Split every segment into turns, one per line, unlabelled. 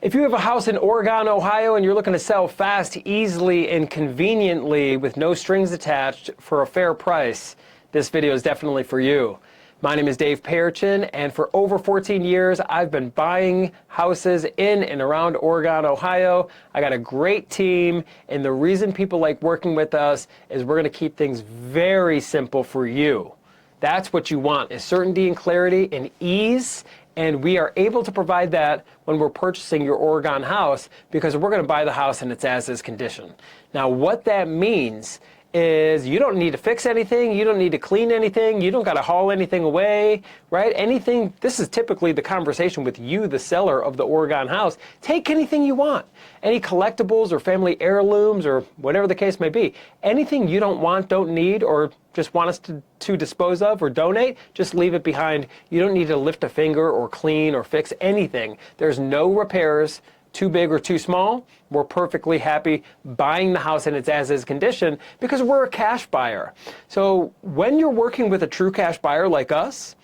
If you have a house in Oregon, Ohio, and you're looking to sell fast, easily, and conveniently with no strings attached for a fair price, this video is definitely for you. My name is Dave Perchin, and for over 14 years, I've been buying houses in and around Oregon, Ohio. I got a great team, and the reason people like working with us is we're going to keep things very simple for you. That's what you want, is certainty and clarity and ease. And we are able to provide that when we're purchasing your Oregon house, because we're going to buy the house in its as-is condition. Now, what that means is you don't need to fix anything, you don't need to clean anything, you don't got to haul anything away, right? Anything, this is typically the conversation with you, the seller of the Oregon house. Take anything you want. Any collectibles or family heirlooms or whatever the case may be. Anything you don't want, don't need, or just want us to dispose of or donate, just leave it behind. You don't need to lift a finger or clean or fix anything. There's no repairs, too big or too small. We're perfectly happy buying the house in its as-is condition because we're a cash buyer. So when you're working with a true cash buyer like us,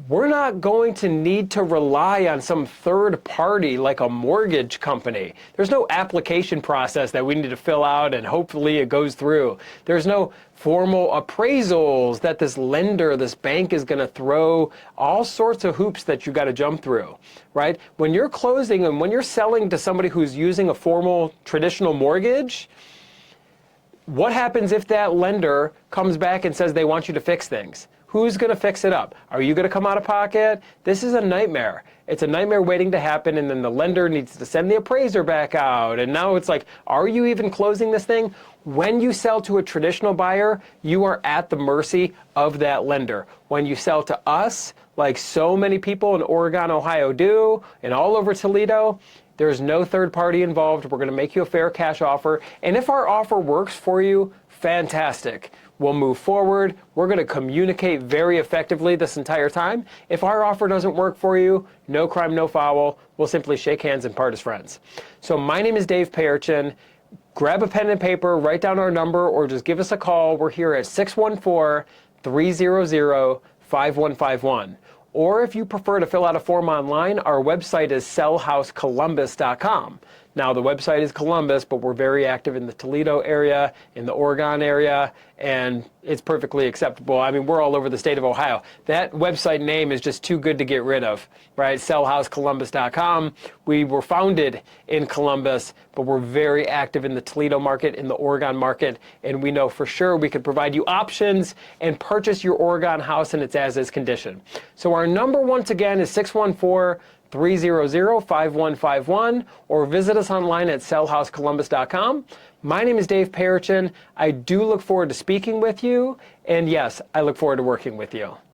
we're not going to need to rely on some third party like a mortgage company. There's no application process that we need to fill out and hopefully it goes through. There's no formal appraisals that this lender, this bank is going to throw all sorts of hoops that you got to jump through, right? When you're closing and when you're selling to somebody who's using a formal traditional mortgage, what happens if that lender comes back and says they want you to fix things? Who's going to fix it up? Are you going to come out of pocket? This is a nightmare. It's a nightmare waiting to happen, and then the lender needs to send the appraiser back out. And now it's like, are you even closing this thing? When you sell to a traditional buyer, you are at the mercy of that lender. When you sell to us, like so many people in Oregon, Ohio do, and all over Toledo, there's no third party involved. We're going to make you a fair cash offer. And if our offer works for you, fantastic. We'll move forward. We're going to communicate very effectively this entire time. If our offer doesn't work for you, no crime, no foul. We'll simply shake hands and part as friends. So my name is Dave Perchin. Grab a pen and paper, write down our number, or just give us a call. We're here at 614-300-5151. Or if you prefer to fill out a form online, our website is sellhousecolumbus.com. Now, the website is Columbus, but we're very active in the Toledo area, in the Oregon area, and it's perfectly acceptable. I mean, we're all over the state of Ohio. That website name is just too good to get rid of, right? Sellhousecolumbus.com. We were founded in Columbus, but we're very active in the Toledo market, in the Oregon market, and we know for sure we could provide you options and purchase your Oregon house in its as-is condition. So our number, once again, is 614-300-5151, or visit us online at sellhousecolumbus.com. My name is Dave Perchin. I do look forward to speaking with you, and yes, I look forward to working with you.